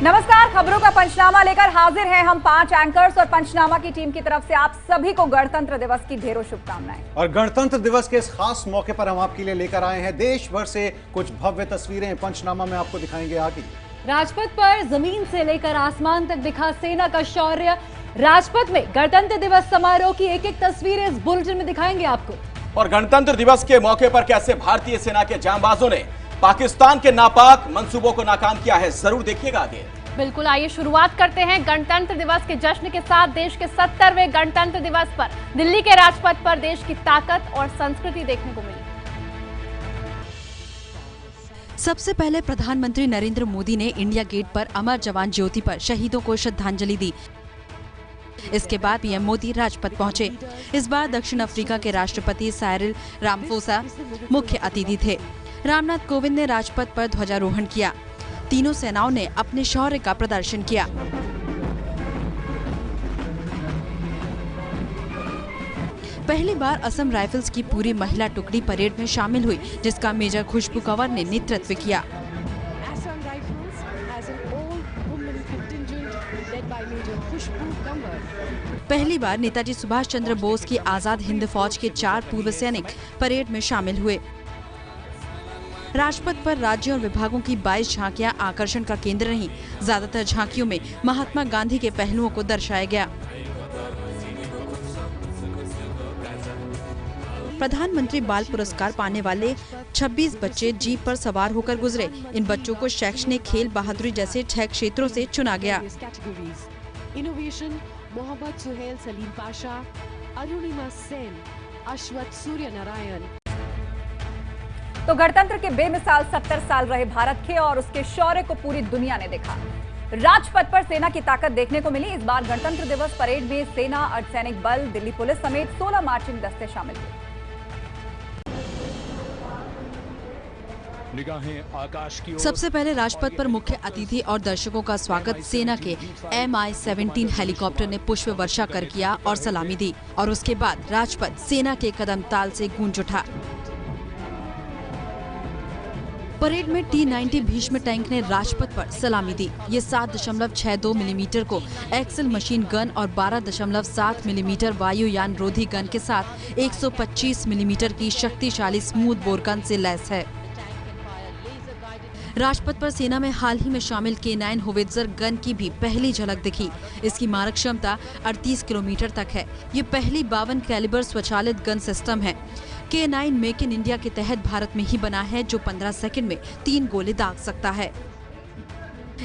नमस्कार, खबरों का पंचनामा लेकर हाजिर हैं हम 5 एंकर्स और पंचनामा की टीम की तरफ से आप सभी को गणतंत्र दिवस की ढेरों शुभकामनाएं। और गणतंत्र दिवस के इस खास मौके पर हम आपके लिए लेकर आए हैं देश भर से कुछ भव्य तस्वीरें। पंचनामा में आपको दिखाएंगे आगे। राजपथ पर जमीन से लेकर आसमान तक दिखा सेना का शौर्य। राजपथ में गणतंत्र दिवस समारोह की एक एक तस्वीरें इस बुलेटिन में दिखाएंगे आपको। और गणतंत्र दिवस के मौके पर कैसे भारतीय सेना के जांबाजों ने पाकिस्तान के नापाक मंसूबों को नाकाम किया है, जरूर देखिएगा आगे। बिल्कुल, आइए शुरुआत करते हैं गणतंत्र दिवस के जश्न के साथ। देश के 70वें गणतंत्र दिवस पर दिल्ली के राजपथ पर देश की ताकत और संस्कृति देखने को मिली। सबसे पहले प्रधानमंत्री नरेंद्र मोदी ने इंडिया गेट पर अमर जवान ज्योति पर शहीदों को श्रद्धांजलि दी। इसके बाद पीएम मोदी राजपथ पहुंचे। इस बार दक्षिण अफ्रीका के राष्ट्रपति साइरिल रामाफोसा मुख्य अतिथि थे। रामनाथ कोविंद ने राजपथ पर ध्वजारोहण किया। तीनों सेनाओं ने अपने शौर्य का प्रदर्शन किया। पहली बार असम राइफल्स की पूरी महिला टुकड़ी परेड में शामिल हुई, जिसका मेजर खुशबू कंवर ने नेतृत्व किया। पहली बार नेताजी सुभाष चंद्र बोस की आजाद हिंद फौज के 4 पूर्व सैनिक परेड में शामिल हुए। राजपथ पर राज्यों और विभागों की 22 झांकियां आकर्षण का केंद्र रहीं। ज्यादातर झांकियों में महात्मा गांधी के पहलुओं को दर्शाया गया। प्रधानमंत्री बाल पुरस्कार पाने वाले 26 बच्चे जीप पर सवार होकर गुजरे। इन बच्चों को शैक्षणिक, खेल, बहादुरी जैसे 6 क्षेत्रों से चुना गया। इनोवेशन मोहम्मद सुहेल सलीम पाशा, अरुणिमा सेन, अश्वथ सूर्य नारायण। तो गणतंत्र के बेमिसाल 70 साल रहे भारत के और उसके शौर्य को पूरी दुनिया ने देखा। राजपथ पर सेना की ताकत देखने को मिली। इस बार गणतंत्र दिवस परेड में सेना, अर्धसैनिक बल, दिल्ली पुलिस समेत 16 मार्चिंग दस्ते शामिल हुए। सबसे पहले राजपथ पर मुख्य अतिथि और दर्शकों का स्वागत सेना के Mi-17 हेलीकॉप्टर ने पुष्प वर्षा कर किया और सलामी दी। और उसके बाद राजपथ सेना के कदम ताल से गूंज उठा। परेड में T-90 भीष्म टैंक ने राजपथ पर सलामी दी। ये 7.62 मिलीमीटर को एक्सल मशीन गन और 12.7 मिलीमीटर वायुयान रोधी गन के साथ 125 मिलीमीटर की शक्तिशाली स्मूथ बोर गन से लैस है। राजपथ पर सेना में हाल ही में शामिल K9 होवित्जर गन की भी पहली झलक दिखी। इसकी मारक क्षमता 38 किलोमीटर तक है। ये पहली 52 कैलिबर स्वचालित गन सिस्टम है। K9 मेक इन इंडिया के तहत भारत में ही बना है, जो 15 सेकंड में 3 गोले दाग सकता है।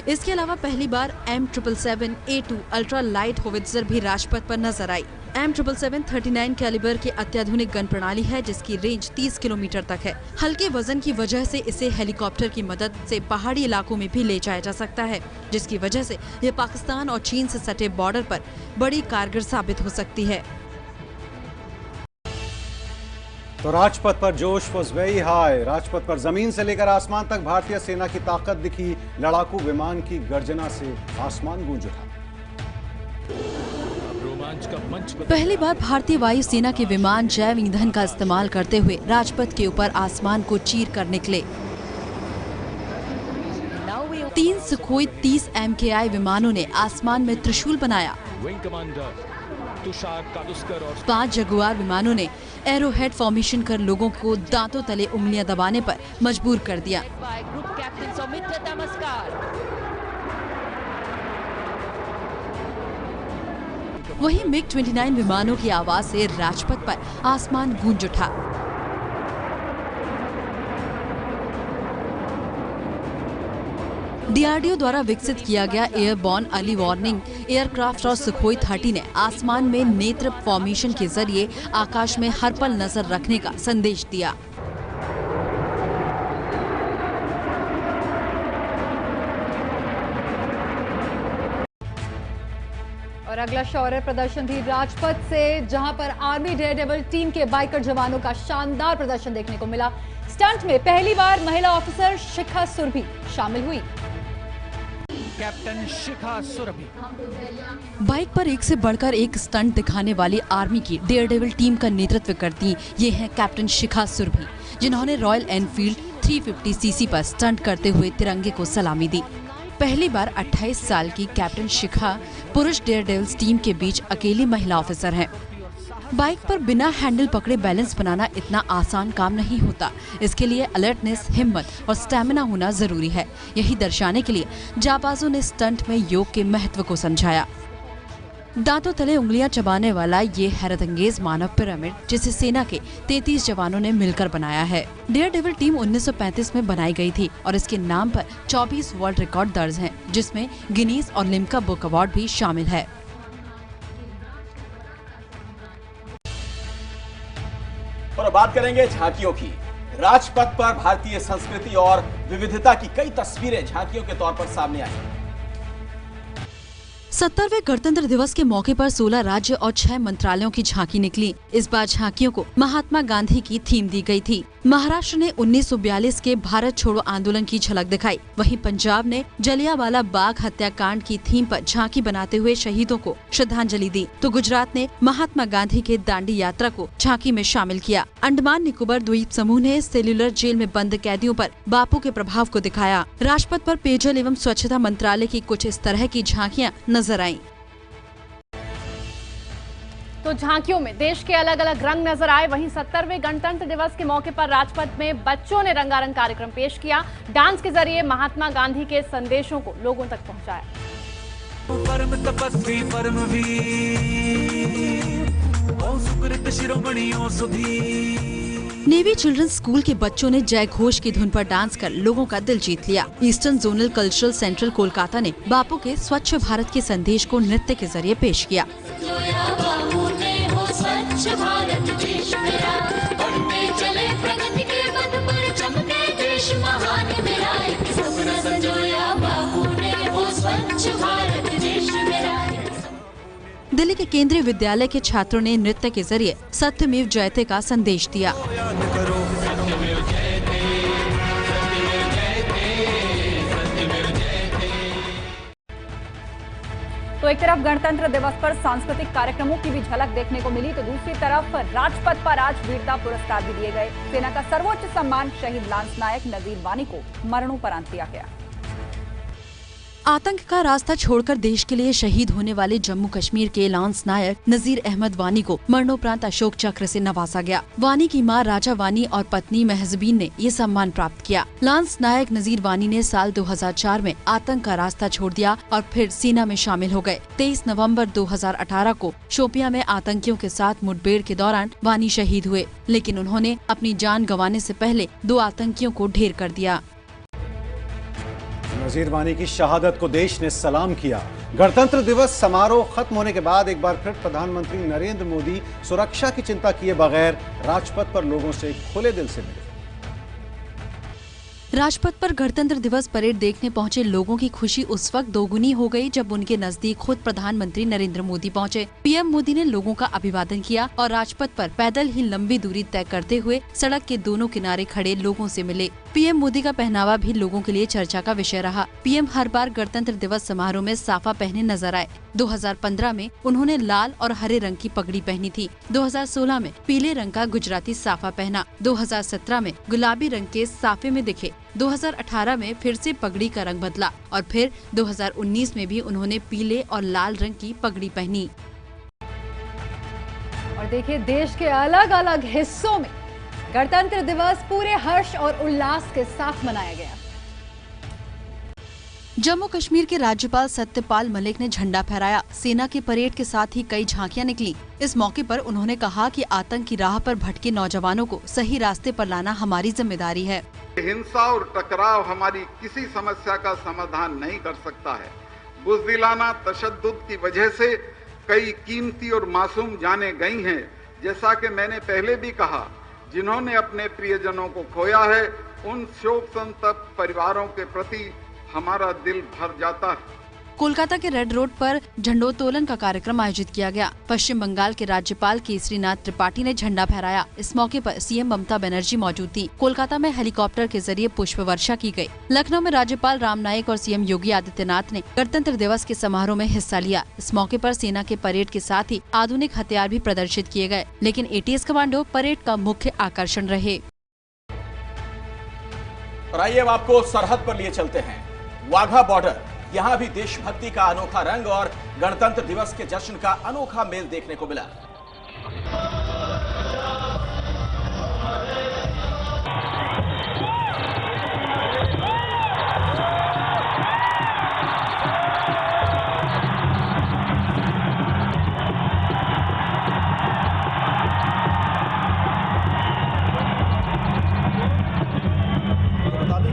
इसके अलावा पहली बार M777A2 अल्ट्रा लाइट होवित्जर भी राजपथ पर नजर आई। M777 39 कैलिबर की अत्याधुनिक गन प्रणाली है, जिसकी रेंज 30 किलोमीटर तक है। हल्के वजन की वजह से इसे हेलीकॉप्टर की मदद से पहाड़ी इलाकों में भी ले जाया जा सकता है, जिसकी वजह से यह पाकिस्तान और चीन से सटे बॉर्डर पर बड़ी कारगर साबित हो सकती है। तो राजपथ पर जोश वाज वेरी हाई। राजपथ पर जमीन से लेकर आसमान तक भारतीय सेना की ताकत दिखी। लड़ाकू विमान की गर्जना से आसमान गूंज उठा। पहली बार भारतीय वायुसेना के विमान जैव ईंधन का इस्तेमाल करते हुए राजपथ के ऊपर आसमान को चीर कर निकले। 3 सुखोई 30 MKI विमानों ने आसमान में त्रिशूल बनाया। 5 जगुआर विमानों ने एरोहेड फॉर्मेशन कर लोगों को दांतों तले उंगलियां दबाने पर मजबूर कर दिया। वहीं MiG-29 विमानों की आवाज से राजपथ पर आसमान गूंज उठा। DRDO द्वारा विकसित किया गया एयरबॉर्न अर्ली वार्निंग एयरक्राफ्ट और सुखोई 30 ने आसमान में नेत्र फॉर्मेशन के जरिए आकाश में हर पल नजर रखने का संदेश दिया। और अगला शौर्य प्रदर्शन भी राजपथ से, जहां पर आर्मी डेयरडेविल टीम के बाइकर जवानों का शानदार प्रदर्शन देखने को मिला। स्टंट में पहली बार महिला ऑफिसर शिखा सुरभि शामिल हुई। कैप्टन शिखा सुरभि बाइक पर एक से बढ़कर एक स्टंट दिखाने वाली आर्मी की डेयरडेविल टीम का नेतृत्व करती ये हैं कैप्टन शिखा सुरभि, जिन्होंने रॉयल एनफील्ड 350 सीसी पर स्टंट करते हुए तिरंगे को सलामी दी। पहली बार 28 साल की कैप्टन शिखा पुरुष डेयर डेविल्स टीम के बीच अकेली महिला ऑफिसर हैं। बाइक पर बिना हैंडल पकड़े बैलेंस बनाना इतना आसान काम नहीं होता। इसके लिए अलर्टनेस, हिम्मत और स्टैमिना होना जरूरी है। यही दर्शाने के लिए जाबाजों ने स्टंट में योग के महत्व को समझाया। दांतों तले उंगलियां चबाने वाला ये हैरतअंगेज मानव पिरामिड, जिसे सेना के 33 जवानों ने मिलकर बनाया है। डेयर डेविल टीम 1935 में बनाई गई थी और इसके नाम पर 24 वर्ल्ड रिकॉर्ड दर्ज हैं, जिसमें गिनीज और लिम्का बुक अवार्ड भी शामिल है। और बात करेंगे झांकियों की। राजपथ पर भारतीय संस्कृति और विविधता की कई तस्वीरें झांकियों के तौर पर सामने आई। 70वें गणतंत्र दिवस के मौके पर 16 राज्य और 6 मंत्रालयों की झांकी निकली। इस बार झांकियों को महात्मा गांधी की थीम दी गई थी। महाराष्ट्र ने 1942 के भारत छोड़ो आंदोलन की झलक दिखाई। वहीं पंजाब ने जलियांवाला बाग हत्याकांड की थीम पर झांकी बनाते हुए शहीदों को श्रद्धांजलि दी, तो गुजरात ने महात्मा गांधी के दांडी यात्रा को झांकी में शामिल किया। अंडमान निकोबार द्वीप समूह ने सेल्यूलर जेल में बंद कैदियों पर बापू के प्रभाव को दिखाया। राजपथ पर पेयजल एवं स्वच्छता मंत्रालय की कुछ इस तरह की झांकियां नजर आईं। तो झांकियों में देश के अलग अलग रंग नजर आए। वहीं 70वें गणतंत्र दिवस के मौके पर राजपथ में बच्चों ने रंगारंग कार्यक्रम पेश किया। डांस के जरिए महात्मा गांधी के संदेशों को लोगों तक पहुंचाया। परम तपस्वी परमवीर ओ सुकृत शिरोमणि ओ सुधीर। नेवी चिल्ड्रंस स्कूल के बच्चों ने जय घोष की धुन पर डांस कर लोगों का दिल जीत लिया। Eastern zonal cultural central Kolkata ने बापू के स्वच्छ भारत के संदेश को नृत्य के जरिए पेश किया। दिल्ली के केंद्रीय विद्यालय के छात्रों ने नृत्य के जरिए सत्यमेव जयते का संदेश दिया। तो एक तरफ गणतंत्र दिवस पर सांस्कृतिक कार्यक्रमों की भी झलक देखने को मिली, तो दूसरी तरफ राजपथ पर आज वीरता पुरस्कार भी दिए गए। सेना का सर्वोच्च सम्मान शहीद लांस नायक नजीर वानी को मरणोपरांत दिया गया। आतंक का रास्ता छोड़कर देश के लिए शहीद होने वाले जम्मू कश्मीर के लांस नायक नजीर अहमद वानी को मरणोपरांत अशोक चक्र से नवाजा गया। वानी की मां राजा वानी और पत्नी महजबीन ने ये सम्मान प्राप्त किया। लांस नायक नजीर वानी ने साल 2004 में आतंक का रास्ता छोड़ दिया और फिर सेना में शामिल हो गए। 23 नवंबर 2018 को शोपियां में आतंकियों के साथ मुठभेड़ के दौरान वानी शहीद हुए, लेकिन उन्होंने अपनी जान गंवाने से पहले 2 आतंकियों को ढेर कर दिया। नजीर वानी की शहादत को देश ने सलाम किया। गणतंत्र दिवस समारोह खत्म होने के बाद एक बार फिर प्रधानमंत्री नरेंद्र मोदी सुरक्षा की चिंता किए बगैर राजपथ पर लोगों से खुले दिल से मिले। राजपथ पर गणतंत्र दिवस परेड देखने पहुंचे लोगों की खुशी उस वक्त दोगुनी हो गई जब उनके नजदीक खुद प्रधानमंत्री नरेंद्र मोदी पहुंचे। पीएम मोदी ने लोगों का अभिवादन किया और राजपथ पर पैदल ही लंबी दूरी तय करते हुए सड़क के दोनों किनारे खड़े लोगों से मिले। पीएम मोदी का पहनावा भी लोगों के लिए चर्चा का विषय रहा। पीएम हर बार गणतंत्र दिवस समारोह में साफा पहने नजर आए। 2015 में उन्होंने लाल और हरे रंग की पगड़ी पहनी थी। 2016 में पीले रंग का गुजराती साफा पहना। 2017 में गुलाबी रंग के साफे में दिखे। 2018 में फिर से पगड़ी का रंग बदला और फिर 2019 में भी उन्होंने पीले और लाल रंग की पगड़ी पहनी। और देखिए, देश के अलग अलग हिस्सों में गणतंत्र दिवस पूरे हर्ष और उल्लास के साथ मनाया गया। जम्मू कश्मीर के राज्यपाल सत्यपाल मलिक ने झंडा फहराया। सेना के परेड के साथ ही कई झांकियां निकली। इस मौके पर उन्होंने कहा कि आतंक की राह पर भटके नौजवानों को सही रास्ते पर लाना हमारी जिम्मेदारी है। हिंसा और टकराव हमारी किसी समस्या का समाधान नहीं कर सकता है। बुज़दिलाना तशद्दुद की वजह से कई कीमती और मासूम जानें गई हैं। जैसा कि मैंने पहले भी कहा, जिन्होंने अपने प्रियजनों को खोया है, उन शोक संतप्त परिवारों के प्रति हमारा दिल भर जाता है। कोलकाता के रेड रोड पर झंडोत्तोलन का कार्यक्रम आयोजित किया गया। पश्चिम बंगाल के राज्यपाल केसरीनाथ त्रिपाठी ने झंडा फहराया। इस मौके पर सीएम ममता बनर्जी मौजूद थी। कोलकाता में हेलीकॉप्टर के जरिए पुष्प वर्षा की गई। लखनऊ में राज्यपाल राम नाईक और सीएम योगी आदित्यनाथ ने गणतंत्र दिवस के समारोह में हिस्सा लिया। इस मौके पर सेना के परेड के साथ ही आधुनिक हथियार भी प्रदर्शित किए गए, लेकिन एटीएस कमांडो परेड का मुख्य आकर्षण रहे। और आइए अब आपको सरहद पर लिए चलते हैं। वाघा बॉर्डर यहां भी देशभक्ति का अनोखा रंग और गणतंत्र दिवस के जश्न का अनोखा मेल देखने को मिला।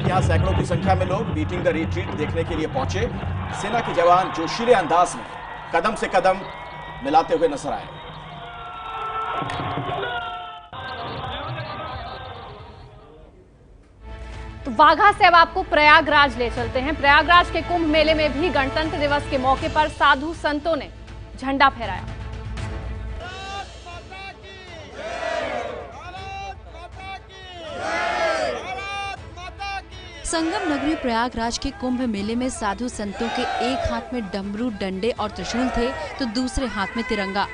यहाँ सैकड़ों की संख्या में लोग बीटिंग द रिट्रीट देखने के लिए पहुंचे। सेना के जवान जोशीले अंदाज में कदम से कदम मिलाते हुए नजर आए। तो वाघा से अब आपको प्रयागराज ले चलते हैं। प्रयागराज के कुंभ मेले में भी गणतंत्र दिवस के मौके पर साधु संतों ने झंडा फहराया। संगम नगरी प्रयागराज के कुंभ मेले में साधु संतों के एक हाथ में डमरू, डंडे और त्रिशूल थे तो दूसरे हाथ में तिरंगा।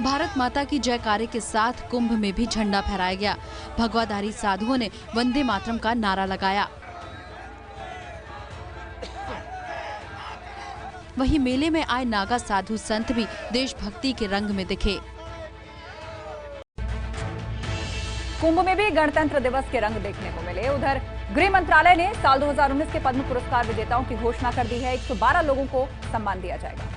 भारत माता की जयकारे के साथ कुंभ में भी झंडा फहराया गया। भगवाधारी साधुओं ने वंदे मातरम का नारा लगाया। वहीं मेले में आए नागा साधु संत भी देशभक्ति के रंग में दिखे। कुंभ में भी गणतंत्र दिवस के रंग देखने को मिले। उधर गृह मंत्रालय ने साल 2019 के पद्म पुरस्कार विजेताओं की घोषणा कर दी है। 112 लोगों को सम्मान दिया जाएगा।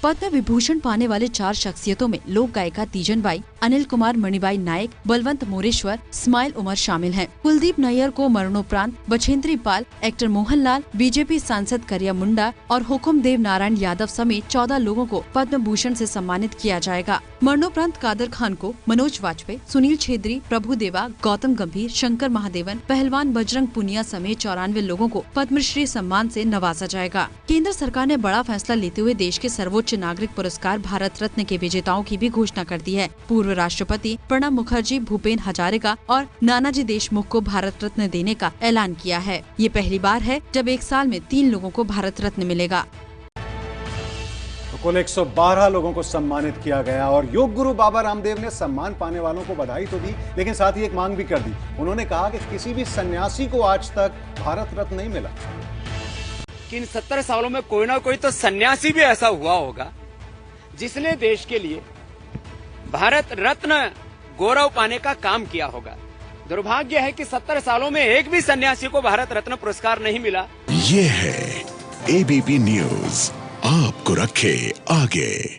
पद्म विभूषण पाने वाले 4 शख्सियतों में लोक गायिका तीजन बाई, अनिल कुमार मणिबाई नायक, बलवंत मोरेश्वर, स्माइल उमर शामिल हैं। कुलदीप नैयर को मरणोपरांत बछेंद्री पाल, एक्टर मोहनलाल, बीजेपी सांसद करिया मुंडा और हुकुमदेव नारायण यादव समेत 14 लोगों को पद्म भूषण से सम्मानित किया जाएगा। मरणोपरांत कादर खान को, मनोज वाजपेयी, सुनील छेत्री, प्रभु देवा, गौतम गंभीर, शंकर महादेवन, पहलवान बजरंग पुनिया समेत 94 लोगों को पद्मश्री सम्मान से नवाजा जाएगा। केंद्र सरकार ने बड़ा फैसला लेते हुए देश के सर्वोच्च नागरिक पुरस्कार भारत रत्न के विजेताओं की भी घोषणा कर दी है। पूर्व राष्ट्रपति प्रणब मुखर्जी, भूपेन हजारिका और नानाजी देशमुख को भारत रत्न देने का ऐलान किया है। ये पहली बार है जब एक साल में 3 लोगों को भारत रत्न मिलेगा। तो कुल 112 लोगों को सम्मानित किया गया और योग गुरु बाबा रामदेव ने सम्मान पाने वालों को बधाई तो दी, लेकिन साथ ही एक मांग भी कर दी। उन्होंने कहा कि किसी भी सन्यासी को आज तक भारत रत्न नहीं मिला। कि इन 70 सालों में कोई ना कोई तो सन्यासी भी ऐसा हुआ होगा जिसने देश के लिए भारत रत्न गौरव पाने का काम किया होगा। दुर्भाग्य है कि 70 सालों में एक भी सन्यासी को भारत रत्न पुरस्कार नहीं मिला। ये है एबीपी न्यूज, आपको रखे आगे।